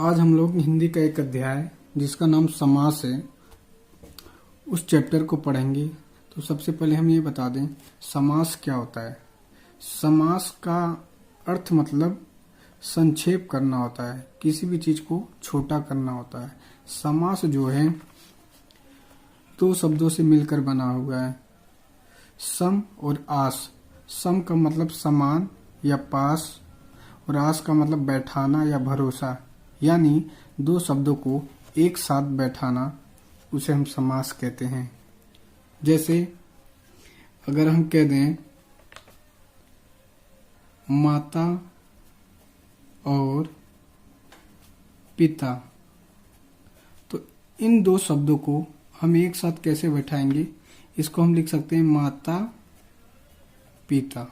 आज हम लोग हिंदी का एक अध्याय जिसका नाम समास है उस चैप्टर को पढ़ेंगे। तो सबसे पहले हम ये बता दें समास क्या होता है। समास का अर्थ मतलब संक्षेप करना होता है, किसी भी चीज को छोटा करना होता है। समास जो है दो शब्दों से मिलकर बना हुआ है, सम और आस। सम का मतलब समान या पास और आस का मतलब बैठाना या भरोसा, यानी दो शब्दों को एक साथ बैठाना उसे हम समास कहते हैं। जैसे अगर हम कह दें माता और पिता, तो इन दो शब्दों को हम एक साथ कैसे बैठाएंगे, इसको हम लिख सकते हैं माता पिता।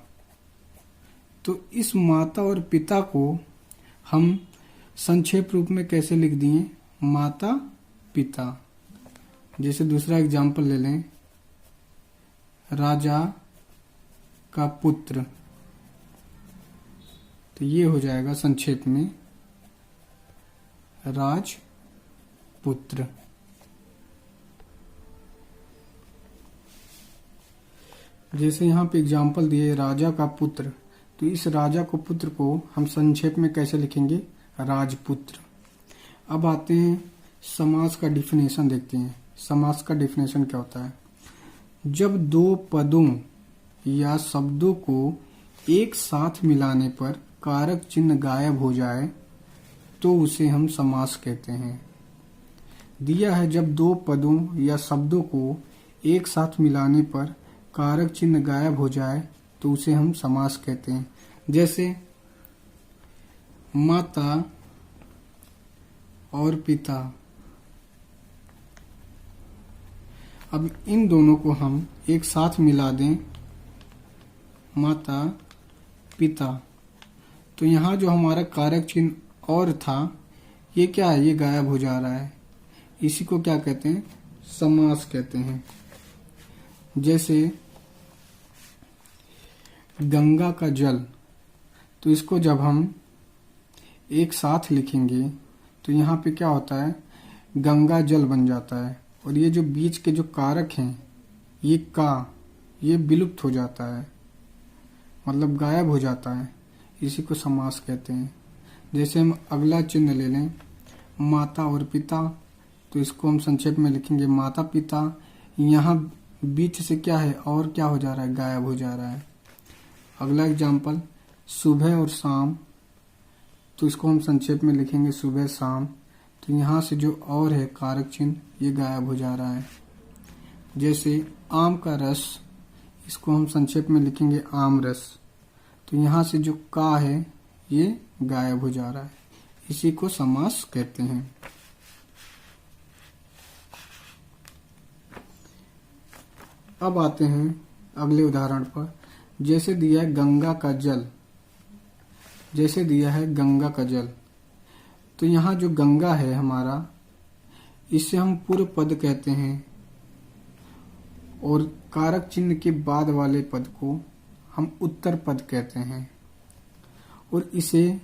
तो इस माता और पिता को हम संक्षेप रूप में कैसे लिख दिए, माता पिता। जैसे दूसरा एग्जाम्पल ले लें, राजा का पुत्र, तो ये हो जाएगा संक्षेप में राजपुत्र। जैसे यहाँ पे एग्जाम्पल दिए राजा का पुत्र, तो इस राजा को पुत्र को हम संक्षेप में कैसे लिखेंगे, राजपुत्र। अब आते हैं समास का डिफिनेशन देखते हैं। समास का डिफिनेशन क्या होता है। जब दो पदों या शब्दों को एक साथ मिलाने पर कारक चिन्ह गायब हो जाए तो उसे हम समास कहते हैं। दिया है जब दो पदों या शब्दों को एक साथ मिलाने पर कारक चिन्ह गायब हो जाए तो उसे हम समास कहते हैं। जैसे माता और पिता, अब इन दोनों को हम एक साथ मिला दें, माता पिता, तो यहाँ जो हमारा कारक चिन्ह और था ये क्या है, ये गायब हो जा रहा है। इसी को क्या कहते हैं, समास कहते हैं। जैसे गंगा का जल, तो इसको जब हम एक साथ लिखेंगे तो यहाँ पे क्या होता है, गंगा जल बन जाता है। और ये जो बीच के जो कारक हैं ये विलुप्त हो जाता है, मतलब गायब हो जाता है। इसी को समास कहते हैं। जैसे हम अगला चिन्ह ले लें, माता और पिता, तो इसको हम संक्षेप में लिखेंगे माता पिता। यहाँ बीच से क्या है और क्या हो जा रहा है, गायब हो जा रहा है। अगला एग्जाम्पल सुबह और शाम, तो इसको हम संक्षेप में लिखेंगे सुबह शाम। तो यहाँ से जो और है कारक चिन्ह ये गायब हो जा रहा है। जैसे आम का रस, इसको हम संक्षेप में लिखेंगे आम रस, तो यहाँ से जो का है ये गायब हो जा रहा है। इसी को समास कहते हैं। अब आते हैं अगले उदाहरण पर। जैसे दिया है गंगा का जल, जैसे दिया है गंगा का जल, तो यहाँ जो गंगा है हमारा, इसे हम पूर्व पद कहते हैं और कारक चिन्ह के बाद वाले पद को हम उत्तर पद कहते हैं। और इसे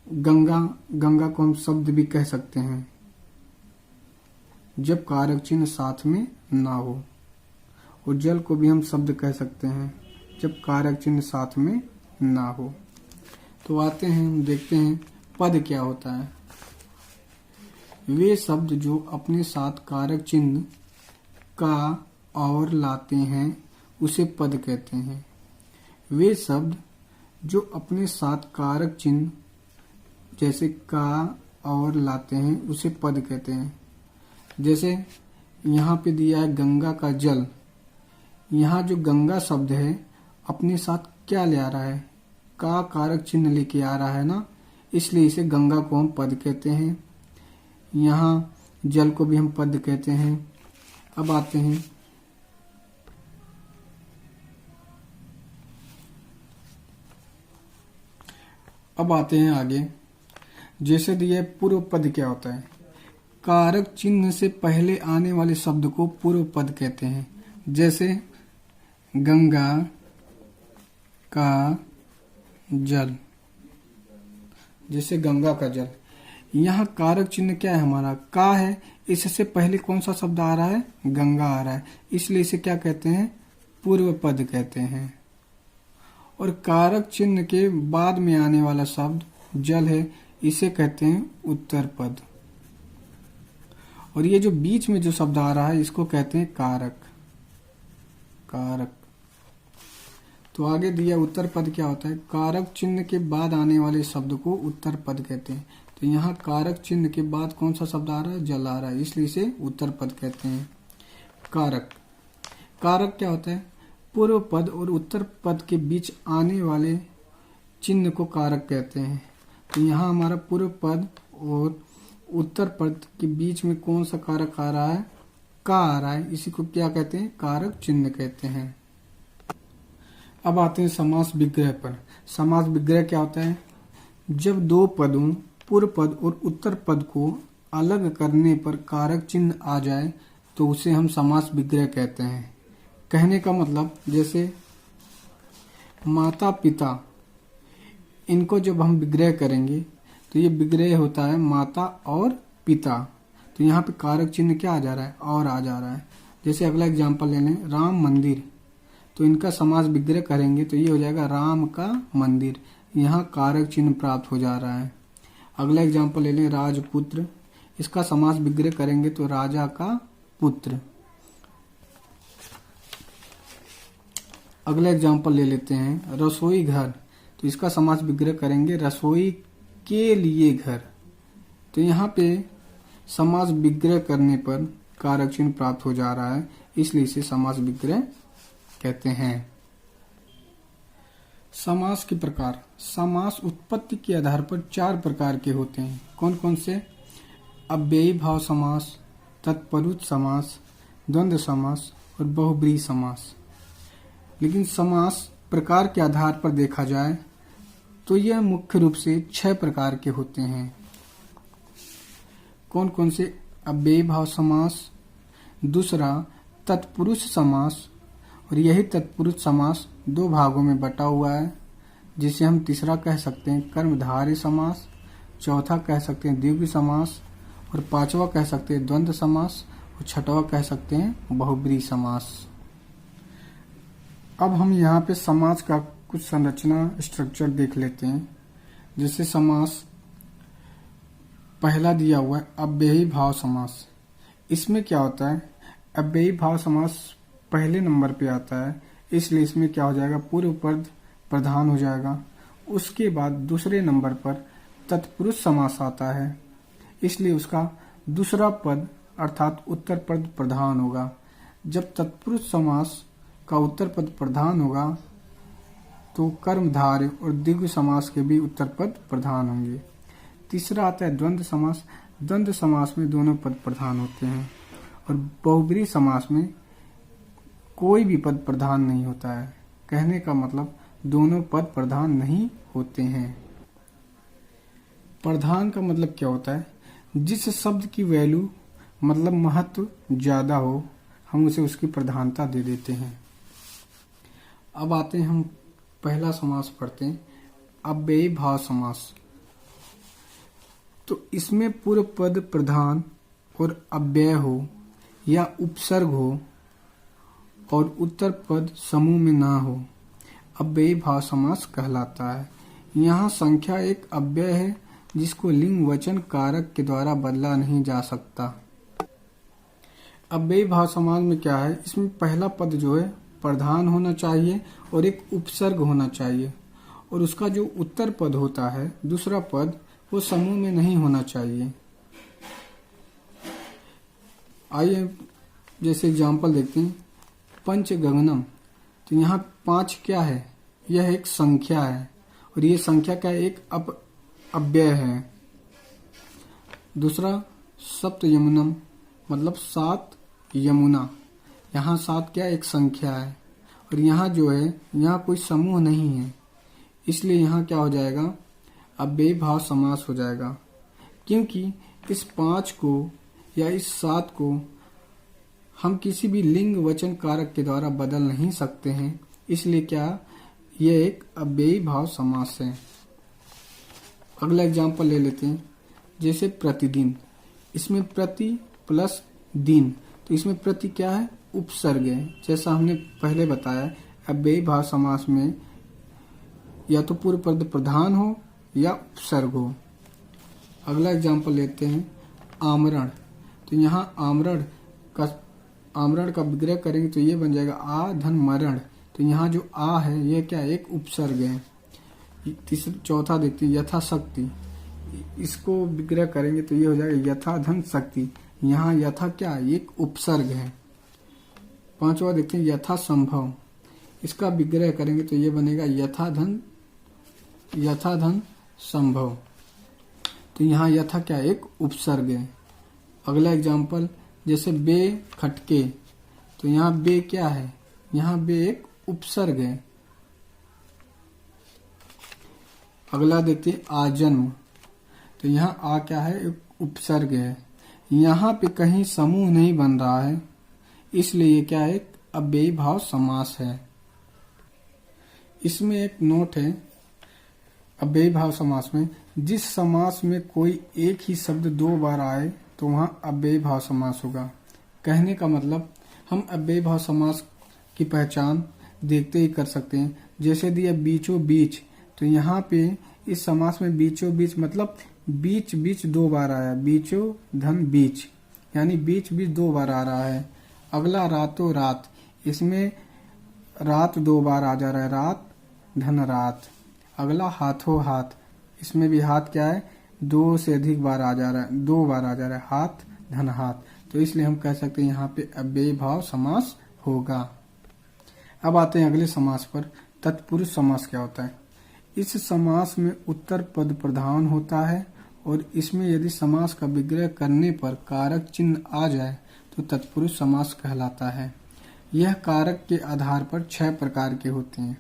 गंगा को हम शब्द भी कह सकते हैं जब कारक चिन्ह साथ में ना हो, और जल को भी हम शब्द कह सकते हैं जब कारक चिन्ह साथ में ना हो। तो आते हैं देखते हैं पद क्या होता है। वे शब्द जो अपने साथ कारक चिन्ह का और लाते हैं उसे पद कहते हैं। वे शब्द जो अपने साथ कारक चिन्ह जैसे का और लाते हैं उसे पद कहते हैं। जैसे यहाँ पे दिया है गंगा का जल, यहाँ जो गंगा शब्द है अपने साथ क्या ले आ रहा है, का कारक चिन्ह लेके आ रहा है ना, इसलिए इसे गंगा को हम पद कहते हैं। यहाँ जल को भी हम पद कहते हैं। अब आते हैं आगे। जैसे दिया है पूर्व पद क्या होता है, कारक चिन्ह से पहले आने वाले शब्द को पूर्व पद कहते हैं। जैसे गंगा का जल, जैसे गंगा का जल, यहाँ कारक चिन्ह क्या है हमारा, का है। इससे पहले कौन सा शब्द आ रहा है, गंगा आ रहा है, इसलिए इसे क्या कहते हैं, पूर्व पद कहते हैं। और कारक चिन्ह के बाद में आने वाला शब्द जल है, इसे कहते हैं उत्तर पद। और ये जो बीच में जो शब्द आ रहा है इसको कहते हैं कारक। कारक। तो आगे दिया उत्तर पद क्या होता है, कारक चिन्ह के बाद आने वाले शब्द को उत्तर पद कहते हैं। तो यहाँ कारक चिन्ह के बाद कौन सा शब्द आ रहा है, जल आ रहा है, इसलिए इसे उत्तर पद कहते हैं। कारक। कारक क्या होता है, पूर्व पद और उत्तर पद के बीच आने वाले चिन्ह को कारक कहते हैं। तो यहाँ हमारा पूर्व पद और उत्तर पद के बीच में कौन सा कारक आ रहा है, का आ रहा है, इसी को क्या कहते हैं, कारक चिन्ह कहते हैं। अब आते हैं समास विग्रह पर। समास विग्रह क्या होता है, जब दो पदों पूर्व पद और उत्तर पद को अलग करने पर कारक चिन्ह आ जाए तो उसे हम समास विग्रह कहते हैं। कहने का मतलब, जैसे माता पिता, इनको जब हम विग्रह करेंगे तो ये विग्रह होता है माता और पिता। तो यहाँ पे कारक चिन्ह क्या आ जा रहा है, और आ जा रहा है। जैसे अगला एग्जाम्पल ले लें, राम मंदिर, तो इनका समास विग्रह करेंगे तो ये हो जाएगा राम का मंदिर, यहाँ कारक चिन्ह प्राप्त हो जा रहा है। अगला एग्जाम्पल ले लें, राजपुत्र, इसका समास विग्रह करेंगे तो राजा का पुत्र। अगला एग्जाम्पल ले लेते हैं, रसोई घर, तो इसका समास विग्रह करेंगे रसोई के लिए घर। तो यहाँ पे समास विग्रह करने पर कारक चिन्ह प्राप्त हो जा रहा है, इसलिए इसे समास विग्रह कहते हैं। समास के प्रकार। समास उत्पत्ति के आधार पर 4 प्रकार के होते हैं। कौन कौन से, अव्ययी भाव समास, तत्पुरुष समास, द्वंद्व समास और बहुब्रीहि समास। लेकिन समास प्रकार के आधार पर देखा जाए तो यह मुख्य रूप से 6 प्रकार के होते हैं। कौन कौन से, अव्ययी भाव समास, दूसरा तत्पुरुष समास, और यही तत्पुरुष समास 2 भागों में बटा हुआ है, जिसे हम तीसरा कह सकते हैं कर्मधारय समास, चौथा कह सकते हैं द्विगु समास, और पांचवा कह सकते हैं द्वंद्व समास, और छठवा कह सकते हैं बहुब्रीहि समास। अब हम यहाँ पे समास का कुछ संरचना स्ट्रक्चर देख लेते हैं। जैसे समास पहला दिया हुआ है अव्ययी भाव समास। इसमें क्या होता है, अव्ययी भाव समास पहले नंबर पे आता है, इसलिए इसमें क्या हो जाएगा, पूर्व पद प्रधान हो जाएगा। उसके बाद दूसरे नंबर पर तत्पुरुष समास आता है, इसलिए उसका दूसरा पद अर्थात उत्तर पद प्रधान होगा। जब तत्पुरुष समास का उत्तर पद प्रधान होगा तो कर्मधारय और द्विगु समास के भी उत्तर पद प्रधान होंगे। तीसरा आता है द्वंद्व समास। द्वंद्व समास में दोनों पद प्रधान होते हैं, और बहुब्रीहि समास में कोई भी पद प्रधान नहीं होता है। कहने का मतलब दोनों पद प्रधान नहीं होते हैं। प्रधान का मतलब क्या होता है, जिस शब्द की वैल्यू मतलब महत्व ज्यादा हो हम उसे उसकी प्रधानता दे देते हैं। अब आते हैं, हम पहला समास पढ़ते हैं, अव्ययी भाव समास। तो इसमें पूर्व पद प्रधान और अव्यय हो या उपसर्ग हो और उत्तर पद समूह में ना हो, अव्ययी भाव समास कहलाता है। यहाँ संख्या एक अव्यय है जिसको लिंग वचन कारक के द्वारा बदला नहीं जा सकता। अव्ययी भाव समास में क्या है, इसमें पहला पद जो है प्रधान होना चाहिए और एक उपसर्ग होना चाहिए, और उसका जो उत्तर पद होता है दूसरा पद वो समूह में नहीं होना चाहिए। आइए जैसे एग्जाम्पल देखते हैं, पंच गगनम, तो यहाँ 5 क्या है, यह एक संख्या है, और ये संख्या का एक अव्यय है। दूसरा सप्त यमुनम, मतलब 7 यमुना, यहाँ 7 क्या एक संख्या है, और यहाँ जो है यहाँ कोई समूह नहीं है, इसलिए यहाँ क्या हो जाएगा, अव्ययी भाव समास हो जाएगा। क्योंकि इस 5 को या इस 7 को हम किसी भी लिंग वचन कारक के द्वारा बदल नहीं सकते हैं, इसलिए क्या यह एक अव्ययी भाव समास है। अगला एग्जाम्पल ले लेते हैं, जैसे प्रतिदिन, इसमें प्रति प्लस दिन, तो इसमें प्रति क्या है, उपसर्ग है। जैसा हमने पहले बताया, अव्ययी भाव समास में या तो पूर्व पद प्रधान हो या उपसर्ग हो। अगला एग्जाम्पल लेते हैं, आमरण। तो यहाँ आमरण का विग्रह करेंगे तो ये बन जाएगा आ धन मरण। तो यहाँ जो आ है ये क्या है, एक उपसर्ग है। चौथा देखते हैं, यथाशक्ति। इसको विग्रह करेंगे तो ये हो जाएगा यथा धन शक्ति। यहाँ यथा क्या, एक उपसर्ग है। पांचवा देखते हैं, यथा संभव। इसका विग्रह करेंगे तो ये बनेगा यथा धन संभव। तो यहाँ यथा क्या, एक उपसर्ग है। अगला एग्जाम्पल, जैसे बे खटके। तो यहाँ बे क्या है, यहाँ बे एक उपसर्ग है। अगला देखते हैं, आजन्म। तो यहाँ आ क्या है, एक उपसर्ग है। यहाँ पे कहीं समूह नहीं बन रहा है, इसलिए ये क्या है, एक अव्ययी भाव समास है। इसमें एक नोट है, अव्ययी भाव समास में जिस समास में कोई एक ही शब्द दो बार आए तो वहां अव्ययी भाव समास होगा। कहने का मतलब, हम अव्ययी भाव समास की पहचान देखते ही कर सकते हैं। जैसे दिया बीचों बीच, तो यहाँ पे इस समास में बीचों बीच मतलब बीच बीच दो बार आया, बीचों धन बीच, यानी बीच बीच दो बार आ रहा है। अगला रातों रात, इसमें रात दो बार आ जा रहा है, रात धन रात। अगला हाथों हाथ, इसमें भी हाथ क्या है, दो से अधिक बार आ जा रहा है, दो बार आ जा रहा है, हाथ धन हाथ। तो इसलिए हम कह सकते हैं यहाँ पे अव्ययी भाव समास होगा। अब आते हैं अगले समास पर, तत्पुरुष समास क्या होता है। इस समास में उत्तर पद प्रधान होता है और इसमें यदि समास का विग्रह करने पर कारक चिन्ह आ जाए तो तत्पुरुष समास कहलाता है। यह कारक के आधार पर 6 प्रकार के होते हैं।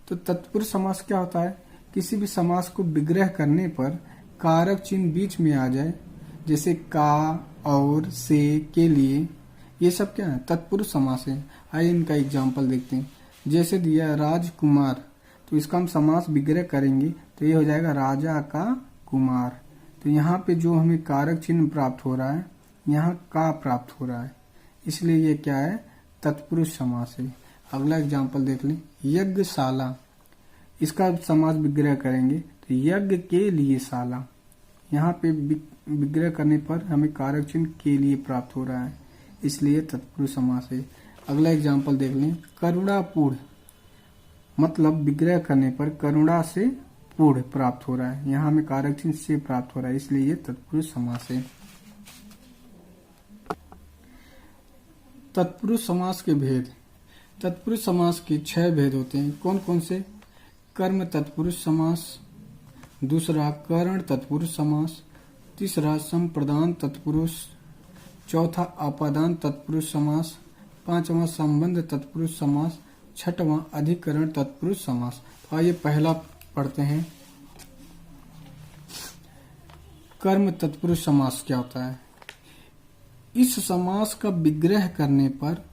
तो तत्पुरुष समास क्या होता है, किसी भी समास को विग्रह करने पर कारक चिन्ह बीच में आ जाए, जैसे का, और, से, के लिए, ये सब क्या है, तत्पुरुष समास है। आइए इनका एग्जाम्पल देखते हैं। जैसे दिया राजकुमार, तो इसका हम समास विग्रह करेंगे तो ये हो जाएगा राजा का कुमार। तो यहाँ पे जो हमें कारक चिन्ह प्राप्त हो रहा है, यहाँ का प्राप्त हो रहा है, इसलिए ये क्या है, तत्पुरुष समास है। अगला एग्जाम्पल देख लें, यज्ञशाला। इसका समास विग्रह करेंगे तो यज्ञ के लिए शाला, यहाँ पे विग्रह करने पर हमें कारक चिन्ह के लिए प्राप्त हो रहा है, इसलिए तत्पुरुष समास है। अगला एग्जाम्पल देख लें, करुणापूर्ण, मतलब विग्रह करने पर करुणा से पूर्ण प्राप्त हो रहा है, यहाँ हमें कारक चिन्ह से प्राप्त हो रहा है, इसलिए ये तत्पुरुष समास है। तत्पुरुष समास के भेद। तत्पुरुष समास के 6 भेद होते हैं। कौन कौन से, कर्म तत्पुरुष समास, दूसरा करण तत्पुरुष समास, तीसरा संप्रदान तत्पुरुष, चौथा आपादान तत्पुरुष समास, पांचवा संबंध तत्पुरुष समास, छठवां अधिकरण तत्पुरुष समास। तो आइए पहला पढ़ते हैं, कर्म तत्पुरुष समास क्या होता है। इस समास का विग्रह करने पर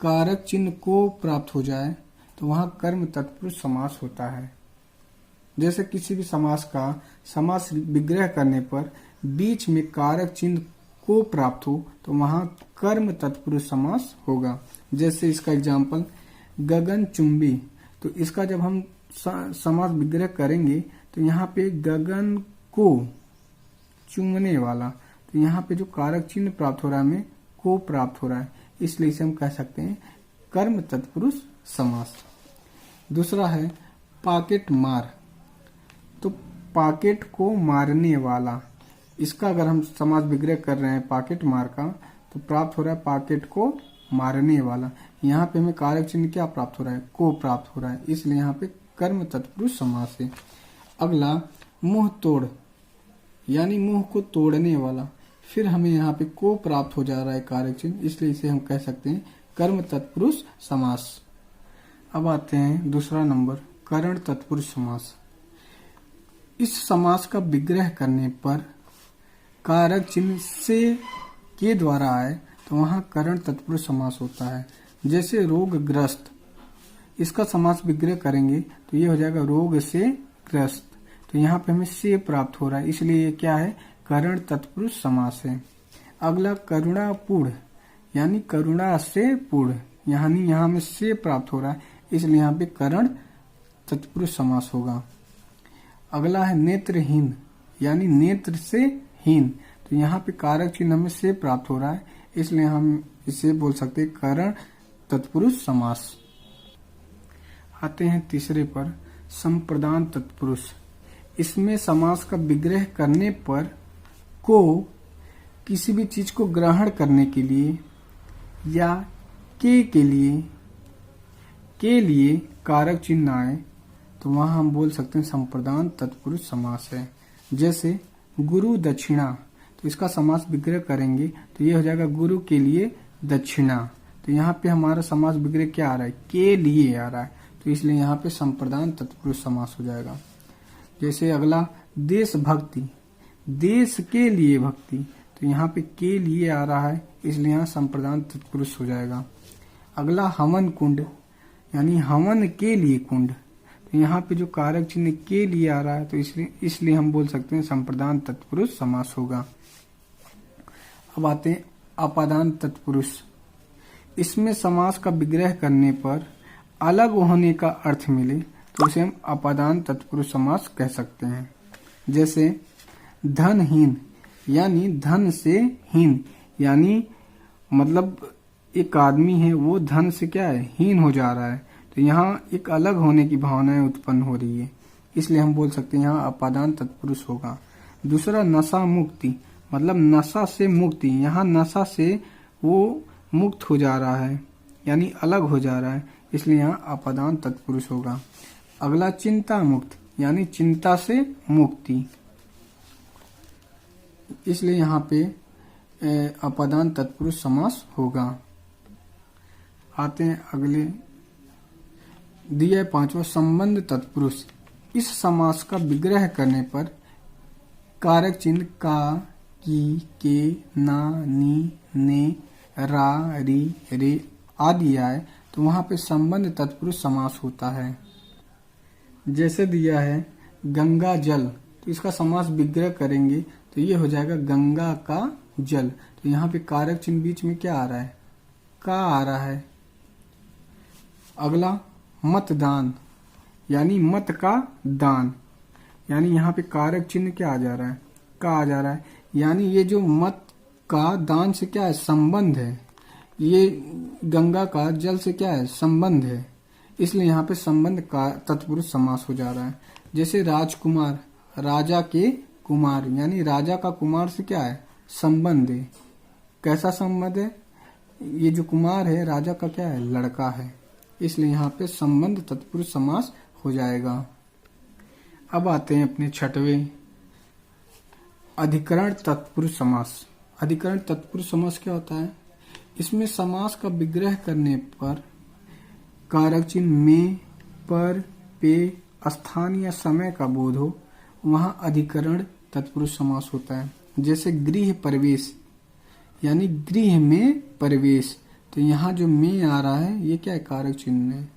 कारक चिन्ह को प्राप्त हो जाए तो वहां कर्म तत्पुरुष समास होता है। जैसे किसी भी समास का समास विग्रह करने पर बीच में कारक चिन्ह को प्राप्त हो तो वहां कर्म तत्पुरुष समास होगा। जैसे इसका एग्जाम्पल, गगन चुंबी। तो इसका जब हम समास विग्रह करेंगे तो यहाँ पे गगन को चूमने वाला, तो यहाँ पे जो कारक चिन्ह प्राप्त हो रहा है हमें को प्राप्त हो रहा है, इसलिए इसे हम कह सकते हैं कर्म तत्पुरुष समास। दूसरा है पॉकेट मार। तो पॉकेट को मारने वाला, इसका अगर हम समास विग्रह कर रहे हैं पॉकेट मार का तो प्राप्त हो रहा है पॉकेट को मारने वाला। यहाँ पे हमें कारक चिन्ह क्या प्राप्त हो रहा है, को प्राप्त हो रहा है, इसलिए यहाँ पे कर्म तत्पुरुष समास है। अगला मुंह तोड़, यानी मुंह को तोड़ने वाला, फिर हमें यहाँ पे को प्राप्त हो जा रहा है कारक चिन्ह, इसलिए इसे हम कह सकते हैं कर्म तत्पुरुष समास। अब आते हैं दूसरा नंबर, करण तत्पुरुष समास। इस समास का विग्रह करने पर कारक चिन्ह से के द्वारा आए तो वहां करण तत्पुरुष समास होता है। जैसे रोगग्रस्त, इसका समास विग्रह करेंगे तो ये हो जाएगा रोग से ग्रस्त। तो यहाँ पे हमें से प्राप्त हो रहा है, इसलिए ये क्या है, करण तत्पुरुष समास है। अगला करुणापूर्ण यानी करुणा से पूर्ण, यानी यहाँ में से प्राप्त हो रहा है, इसलिए यहाँ पे करण तत्पुरुष समास होगा। अगला है नेत्रहीन यानी नेत्र से हीन, तो यहाँ पे कारक चिन्ह हमें से प्राप्त हो रहा है, इसलिए हम इसे बोल सकते हैं करण तत्पुरुष समास। आते हैं तीसरे पर, संप्रदान तत्पुरुष। इसमें समास का विग्रह करने पर को किसी भी चीज को ग्रहण करने के लिए या के लिए कारक चिन्ह आए तो वहां हम बोल सकते हैं संप्रदान तत्पुरुष समास है। जैसे गुरु दक्षिणा, तो इसका समास विग्रह करेंगे तो ये हो जाएगा गुरु के लिए दक्षिणा, तो यहाँ पे हमारा समास विग्रह क्या आ रहा है, के लिए आ रहा है, तो इसलिए यहाँ पे संप्रदान तत्पुरुष समास हो जाएगा। जैसे अगला देशभक्ति, देश के लिए भक्ति, तो यहाँ पे के लिए आ रहा है, इसलिए यहाँ संप्रदान तत्पुरुष हो जाएगा। अगला हवन कुंड यानी हवन के लिए कुंड, तो यहाँ पे जो कारक चिन्ह के लिए आ रहा है तो इसलिए हम बोल सकते हैं संप्रदान तत्पुरुष समास होगा। अब आते हैं अपादान तत्पुरुष। इसमें समास का विग्रह करने पर अलग होने का अर्थ मिले तो उसे हम अपादान तत्पुरुष समास कह सकते हैं। जैसे धनहीन यानी धन से हीन, यानी मतलब एक आदमी है वो धन से क्या है, हीन हो जा रहा है, तो यहाँ एक अलग होने की भावनाएं उत्पन्न हो रही है, इसलिए हम बोल सकते हैं यहाँ अपादान तत्पुरुष होगा। दूसरा नशा मुक्ति, मतलब नशा से मुक्ति, यहाँ नशा से वो मुक्त हो जा रहा है यानी अलग हो जा रहा है, इसलिए यहाँ अपादान तत्पुरुष होगा। अगला चिंता मुक्त यानी चिंता से मुक्ति, इसलिए यहाँ पे अपादान तत्पुरुष समास होगा। आते हैं अगले, दिया है पांचवा संबंध तत्पुरुष। इस समास का विग्रह करने पर कारक चिन्ह का, की, के, ना, नी, ने, रा, री, रे आदि आए तो वहां पे संबंध तत्पुरुष समास होता है। जैसे दिया है गंगा जल, तो इसका समास विग्रह करेंगे तो ये हो जाएगा गंगा का जल, तो यहाँ पे कारक चिन्ह बीच में क्या आ रहा है, का आ रहा है। अगला मतदान यानी मत का दान, यानी यहाँ पे कारक चिन्ह क्या आ जा रहा है, का आ जा रहा है, यानी ये जो मत का दान से क्या है, संबंध है, ये गंगा का जल से क्या है, संबंध है, इसलिए यहाँ पे संबंध का तत्पुरुष समास हो जा रहा है। जैसे राजकुमार, राजा के कुमार, यानी राजा का कुमार से क्या है, संबंध है। कैसा संबंध है, ये जो कुमार है राजा का क्या है, लड़का है, इसलिए यहाँ पे संबंध तत्पुरुष समास हो जाएगा। अब आते हैं अपने छठवें, अधिकरण तत्पुरुष समास। अधिकरण तत्पुरुष समास क्या होता है, इसमें समास का विग्रह करने पर कारक चिन्ह में, पर, पे, स्थान या समय का बोध हो, वहां अधिकरण तत्पुरुष समास होता है। जैसे गृह प्रवेश यानी गृह में प्रवेश, तो यहाँ जो में आ रहा है ये क्या है, कारक चिन्ह है।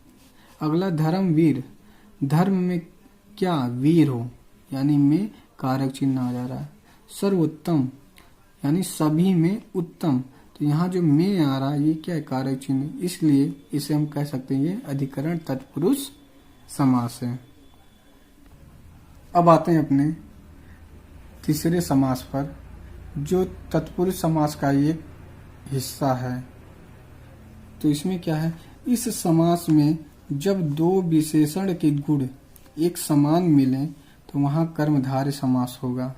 अगला धर्मवीर, धर्म में क्या, वीर हो, यानी में कारक चिन्ह आ जा रहा है। सर्वोत्तम यानी सभी में उत्तम, तो यहाँ जो में आ रहा है ये क्या है, कारक चिन्ह, इसलिए इसे हम कह सकते हैं ये अधिकरण तत्पुरुष समास है। अब आते हैं अपने तीसरे समास पर, जो तत्पुरुष समास का एक हिस्सा है। तो इसमें क्या है, इस समास में जब दो विशेषण के गुण एक समान मिले तो वहां कर्मधारय समास होगा।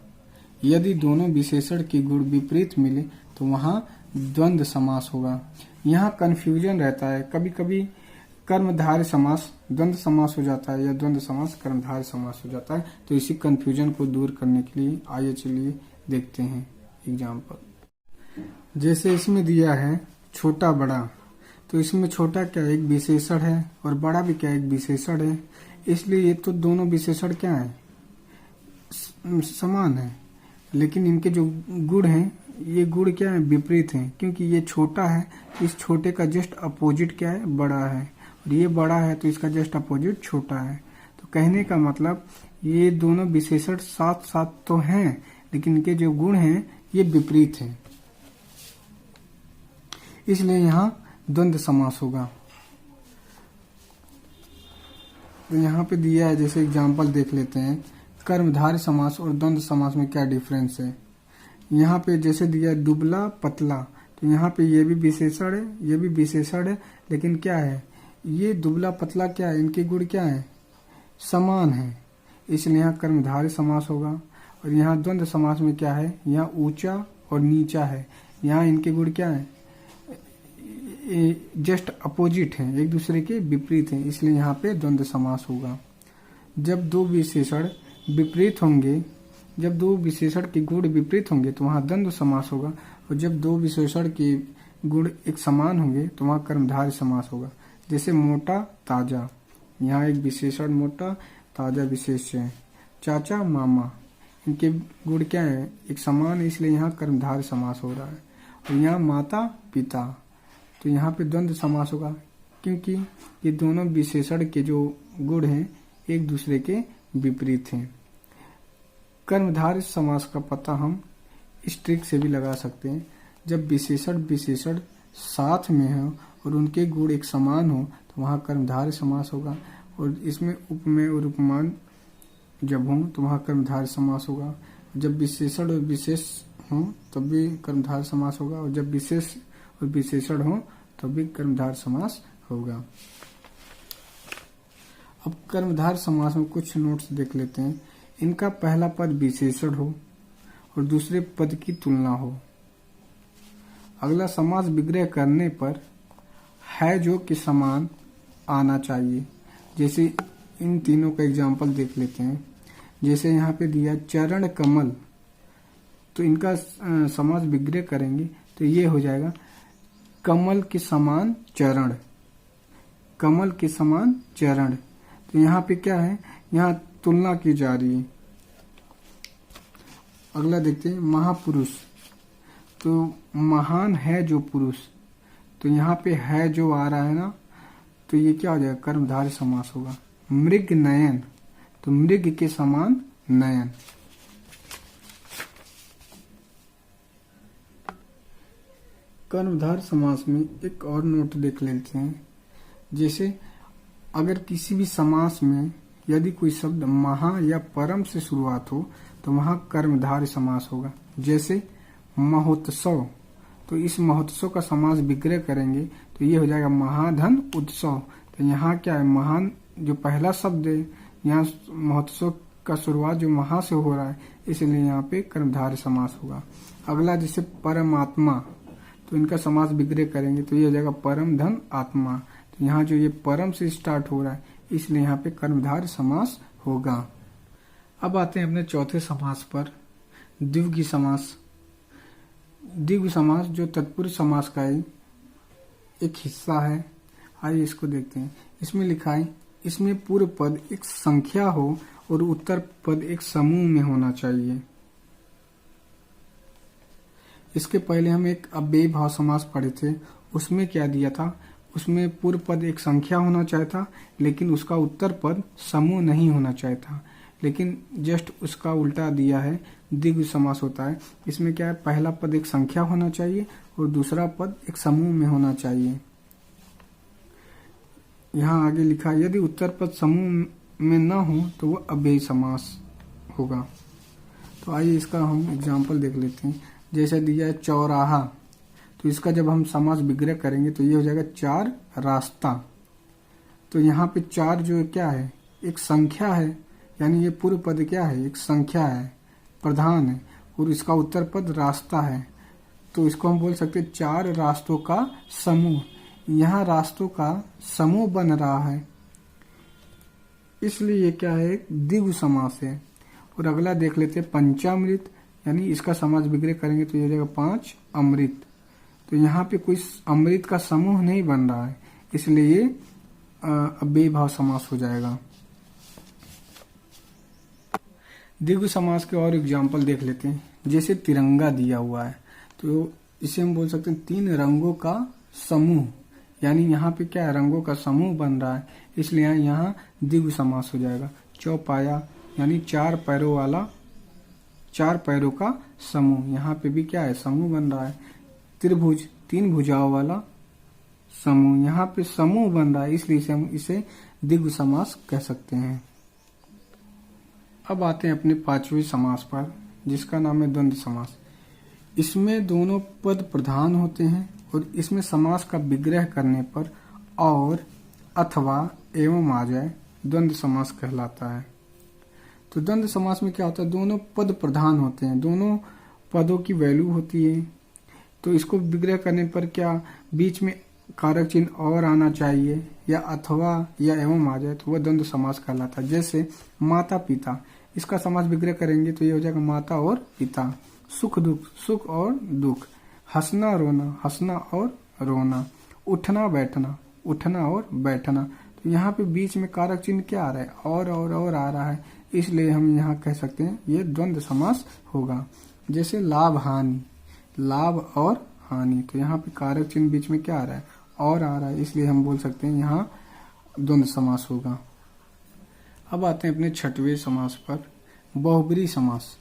यदि दोनों विशेषण के गुण विपरीत मिले तो वहां द्वंद्व समास होगा। यहाँ कंफ्यूजन रहता है, कभी कभी कर्मधारय समास द्वंद्व समास हो जाता है या द्वंद्व समास कर्मधारय समास हो जाता है, तो इसी कंफ्यूजन को दूर करने के लिए आइए चलिए देखते हैं एग्जाम्पल। जैसे इसमें दिया है छोटा बड़ा, तो इसमें छोटा क्या एक विशेषण है और बड़ा भी क्या एक विशेषण है, इसलिए ये तो दोनों विशेषण क्या है, समान है, लेकिन इनके जो गुण हैं ये गुण क्या है, विपरीत हैं। क्योंकि ये छोटा है तो इस छोटे का जस्ट अपोजिट क्या है, बड़ा है, और ये बड़ा है तो इसका जस्ट अपोजिट छोटा है। तो कहने का मतलब ये दोनों विशेषण साथ साथ तो हैं लेकिन इनके जो गुण हैं ये विपरीत हैं, इसलिए यहाँ द्वंद्व समास होगा। तो यहाँ पे दिया है, जैसे एग्जाम्पल देख लेते हैं, कर्मधारय समास और द्वंद्व समास में क्या डिफरेंस है। यहाँ पे जैसे दिया है दुबला पतला, तो यहाँ पे ये भी विशेषण है, ये भी विशेषण है, लेकिन क्या है, ये दुबला पतला क्या है, इनके गुण क्या है, समान है, इसलिए यहाँ कर्मधारय समास होगा। और यहाँ द्वंद्व समास में क्या है, यहाँ ऊंचा और नीचा है, यहाँ इनके गुण क्या है, जस्ट अपोजिट है, एक दूसरे के विपरीत हैं, इसलिए यहाँ पे द्वंद्व समास होगा। जब दो विशेषण विपरीत होंगे, जब दो विशेषण के गुण विपरीत होंगे तो वहाँ द्वंद्व समास होगा, और जब दो विशेषण के गुण एक समान होंगे तो वहाँ कर्मधारय समास होगा। जैसे मोटा ताजा, यहाँ एक विशेषण मोटा, ताजा विशेष्य है। चाचा मामा, इनके गुण क्या है, एक समान है, इसलिए यहाँ कर्मधारय समास हो रहा है। और यहाँ माता पिता, तो यहाँ पे द्वंद्व समास होगा, क्योंकि ये दोनों विशेषण के जो गुण हैं एक दूसरे के विपरीत हैं। कर्मधारय समास का पता हम इस ट्रिक से भी लगा सकते हैं, जब विशेषण विशेषण साथ में हो और उनके गुण एक समान हो तो वहाँ कर्मधारय समास होगा, और इसमें उपमेय और उपमान जब हो तो वहाँ कर्मधारय समास होगा। जब विशेषण और विशेष हो तब भी कर्मधारय समास होगा, और जब विशेष और विशेषण हो तब भी कर्मधारय समास होगा। अब कर्मधारय समास में कुछ नोट्स देख लेते हैं। इनका पहला पद विशेषण हो और दूसरे पद की तुलना हो। अगला, समास विग्रह करने पर है जो के समान आना चाहिए। जैसे इन तीनों का एग्जाम्पल देख लेते हैं। जैसे यहाँ पे दिया चरण कमल, तो इनका समास विग्रह करेंगे तो ये हो जाएगा कमल के समान चरण, कमल के समान चरण। तो यहाँ पे क्या है, यहाँ तुलना की जा रही है। अगला देखते हैं महापुरुष, तो महान है जो पुरुष, तो यहाँ पे है जो आ रहा है ना, तो ये क्या हो जाएगा, कर्मधारय समास होगा। मृग नयन, तो मृग के समान नयन। कर्मधारय समास में एक और नोट देख लेते हैं। जैसे अगर किसी भी समास में यदि कोई शब्द महा या परम से शुरुआत हो तो वहाँ कर्मधारय समास होगा। जैसे महोत्सव, तो इस महोत्सव का समास विग्रह करेंगे तो ये हो जाएगा महाधन उत्सव। तो यहाँ क्या है, महान जो पहला शब्द है, यहाँ महोत्सव का शुरुआत जो महा से हो रहा है, इसलिए यहाँ पे कर्मधारय समास होगा। अगला जैसे परमात्मा, तो इनका समास विग्रह करेंगे तो ये हो जाएगा परम धन आत्मा। तो यहाँ जो ये परम से स्टार्ट हो रहा है, इसलिए यहाँ पे कर्मधारय समास होगा। अब आते हैं अपने चौथे समास पर, द्विगु समास। द्विगु समास जो तत्पुरुष समास का एक हिस्सा है। आइए इसको देखते हैं। इसमें लिखा है, इसमें पूर्व पद एक संख्या हो और उत्तर पद एक समूह में होना चाहिए। इसके पहले हम एक अव्ययी भाव समास पढ़े थे, उसमें क्या दिया था, उसमें पूर्व पद एक संख्या होना चाहिए था, लेकिन उसका उत्तर पद समूह नहीं होना चाहिए था। लेकिन जस्ट उसका उल्टा दिया है, द्विगु समास होता है। इसमें क्या है, पहला पद एक संख्या होना चाहिए और दूसरा पद एक समूह में होना चाहिए। यहाँ आगे लिखा, यदि उत्तर पद समूह में न हो तो वह अव्ययी समास होगा। तो आइए इसका हम एग्जाम्पल देख लेते हैं। जैसे दिया है चौराहा, तो इसका जब हम समास विग्रह करेंगे तो ये हो जाएगा चार रास्ता। तो यहाँ पे चार जो क्या है, एक संख्या है, यानी ये पूर्व पद क्या है, एक संख्या है, प्रधान है, और इसका उत्तर पद रास्ता है। तो इसको हम बोल सकते हैं चार रास्तों का समूह। यहाँ रास्तों का समूह बन रहा है, इसलिए ये क्या है, द्विगु समास है। और अगला देख लेते हैं पंचामृत, यानी इसका समास विग्रह करेंगे तो ये हो जाएगा पांच अमृत। तो यहाँ पे कोई अमृत का समूह नहीं बन रहा है, इसलिए ये अव्ययी भाव समास हो जाएगा। द्विगु समास के और एग्जाम्पल देख लेते हैं। जैसे तिरंगा दिया हुआ है, तो इसे हम बोल सकते हैं तीन रंगों का समूह, यानी यहाँ पे क्या है, रंगों का समूह बन रहा है, इसलिए यहाँ द्विगु समास हो जाएगा। चौपाया, यानी चार पैरों वाला 4 पैरों का समूह। यहाँ पे भी क्या है, समूह बन रहा है। त्रिभुज, 3 भुजाओं वाला समूह। यहाँ पे समूह बन रहा है, इसलिए हम इसे द्विगु समास कह सकते हैं। अब आते हैं अपने 5वें समास पर, जिसका नाम है द्वंद्व समास। इसमें दोनों पद प्रधान होते हैं और इसमें समास का विग्रह करने पर और अथवा एवं आ जाए द्वंद्व समास कहलाता है। तो द्वंद्व समास में क्या होता है, दोनों पद प्रधान होते हैं, दोनों पदों की वैल्यू होती है। तो इसको विग्रह करने पर क्या बीच में कारक चिन्ह और आना चाहिए या अथवा या एवं आ जाए तो वह द्वंद्व समास कहलाता है। जैसे माता पिता, इसका समास विग्रह करेंगे तो ये हो जाएगा माता और पिता। सुख दुख, सुख और दुख। हंसना रोना, हंसना और रोना। उठना बैठना, उठना और बैठना। तो यहाँ पे बीच में कारक चिन्ह क्या आ रहा है, और आ रहा है, इसलिए हम यहाँ कह सकते हैं ये द्वंद्व समास होगा। जैसे लाभ हानि, लाभ और हानि, तो यहाँ पे कारक चिन्ह बीच में क्या आ रहा है, और आ रहा है, इसलिए हम बोल सकते हैं यहाँ द्वंद्व समास होगा। अब आते हैं अपने 6वें समास पर, बहुब्री समास।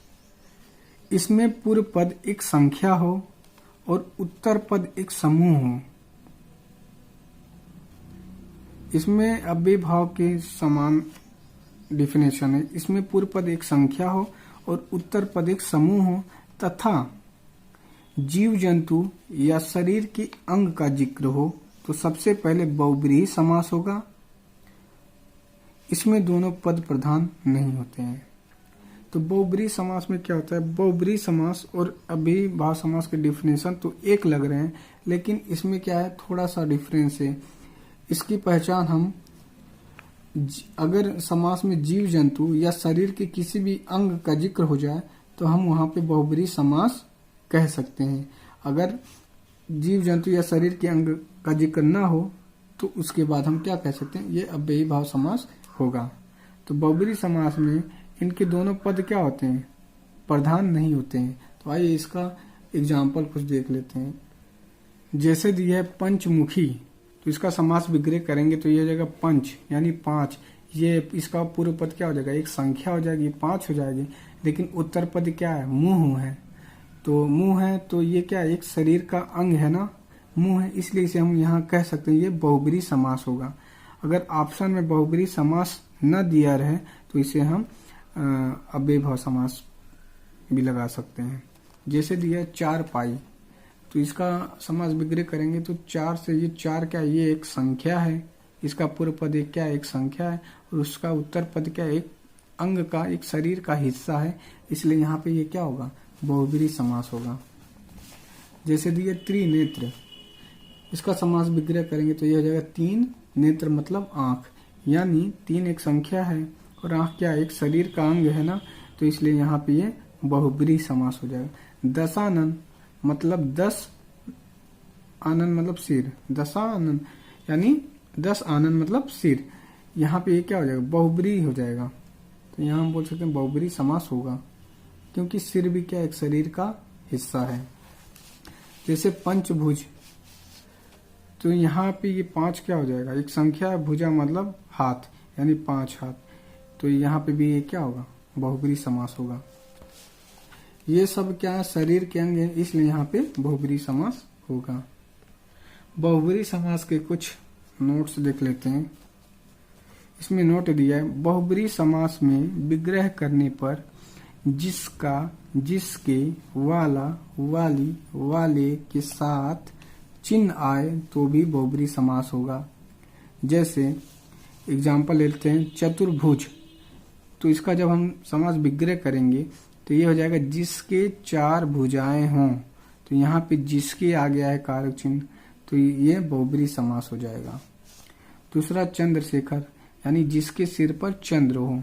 इसमें पूर्व पद एक संख्या हो और उत्तर पद एक समूह हो। इसमें अव्ययभाव के समान डिफिनेशन है। इसमें पूर्व पद एक संख्या हो और उत्तर पद एक समूह हो तथा जीव जंतु या शरीर के अंग का जिक्र हो तो सबसे पहले बहुब्रीहि समास होगा। इसमें दोनों पद प्रधान नहीं होते हैं। तो बहुब्रीहि समास में क्या होता है, बहुब्रीहि समास और अव्ययभाव समास के डिफिनेशन तो एक लग रहे हैं, लेकिन इसमें क्या है, थोड़ा सा डिफरेंस है। इसकी पहचान हम अगर समास में जीव जंतु या शरीर के किसी भी अंग का जिक्र हो जाए तो हम वहां पे बहुब्रीहि समास कह सकते हैं। अगर जीव जंतु या शरीर के अंग का जिक्र ना हो तो उसके बाद हम क्या कह सकते हैं, ये अव्ययीभाव समास होगा। तो बहुब्रीहि समास में इनके दोनों पद क्या होते हैं, प्रधान नहीं होते हैं। तो आइए इसका एग्जाम्पल कुछ देख लेते हैं। जैसे दिया है पंचमुखी, तो इसका समास विग्रह करेंगे तो ये हो जाएगा पंच यानी 5। ये इसका पूर्व पद क्या हो जाएगा, एक संख्या हो जाएगी, 5 हो जाएगी। लेकिन उत्तर पद क्या है, मुंह है। तो मुंह है तो ये क्या है, एक शरीर का अंग है ना, मुंह है, इसलिए इसे हम यहाँ कह सकते हैं ये बहुब्रीहि समास होगा। अगर ऑप्शन में बहुब्रीहि समास न दिया रहे तो इसे हम अव्ययभाव समास भी लगा सकते हैं। जैसे दिया 4 पाई, तो इसका समास विग्रह करेंगे तो 4 से ये 4 क्या है, ये एक संख्या है। इसका पूर्व पद एक क्या है, एक संख्या है, और उसका उत्तर पद क्या है, एक अंग का, एक शरीर का हिस्सा है, इसलिए यहाँ पे ये क्या होगा, बहुब्रीहि समास होगा। जैसे दिए त्रिनेत्र, इसका समास विग्रह करेंगे तो ये हो जाएगा 3 नेत्र मतलब आंख, यानी 3 एक संख्या है और आंख क्या है, एक शरीर का अंग है ना, तो इसलिए यहाँ पे ये बहुब्रीहि समास हो जाएगा। दशानन मतलब 10 आनन मतलब सिर, दशानन यानी 10 आनन मतलब सिर, यहाँ पे ये क्या हो जाएगा, बहुब्रीहि हो जाएगा। तो यहाँ हम बोल सकते हैं बहुब्रीहि समास होगा, क्योंकि सिर भी क्या एक शरीर का हिस्सा है। जैसे पंचभुज, तो यहाँ पे ये 5 क्या हो जाएगा, एक संख्या है, भुजा मतलब हाथ यानी 5 हाथ, तो यहाँ पे भी ये क्या होगा, बहुब्रीहि समास होगा। ये सब क्या है, शरीर के अंग है, इसलिए यहाँ पे बहुब्रीहि समास होगा। बहुब्रीहि समास के कुछ नोट्स देख लेते हैं। इसमें नोट दिया है, बहुब्रीहि समास में विग्रह करने पर जिसका, जिसके, वाला, वाली, वाले के साथ चिन्ह आए तो भी बहुब्रीहि समास होगा। जैसे एग्जाम्पल लेते हैं चतुर्भुज, तो इसका जब हम समास विग्रह करेंगे तो ये हो जाएगा जिसके 4 भुजाएं हों, तो यहाँ पे जिसके आ गया है कारक चिन्ह, तो ये बहुब्रीहि समास हो जाएगा। दूसरा चंद्रशेखर, यानी जिसके सिर पर चंद्र हो,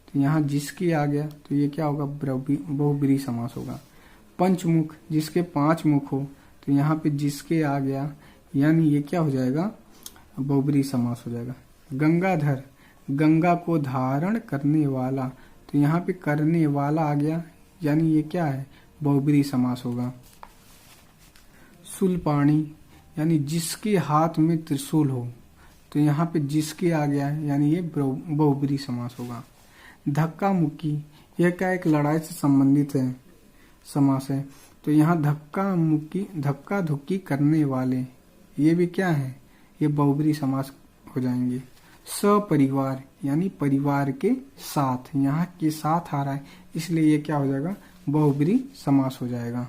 तो यहाँ जिसके आ गया तो ये क्या होगा, बहुब्रीहि समास होगा। पंचमुख, जिसके 5 मुख हो, तो यहाँ पे जिसके आ गया, यानी ये क्या हो जाएगा, बहुब्रीहि समास हो जाएगा। गंगाधर, गंगा को धारण करने वाला, तो यहाँ पे करने वाला आ गया, यानी ये क्या है, बहुब्रीहि समास होगा। शूलपाणी, यानी जिसके हाथ में त्रिशूल हो, तो यहाँ पे जिसके आ गया है, यानी ये बहुब्रीहि समास होगा। धक्का मुक्की, यह क्या एक लड़ाई से संबंधित है, समास है। तो यहाँ धक्का धुक्की करने वाले, ये भी क्या है, ये बहुब्री समास हो जाएंगे। सपरिवार यानी परिवार के साथ, यहाँ के साथ आ रहा है इसलिए ये क्या हो जाएगा, बहुब्री समास हो जाएगा।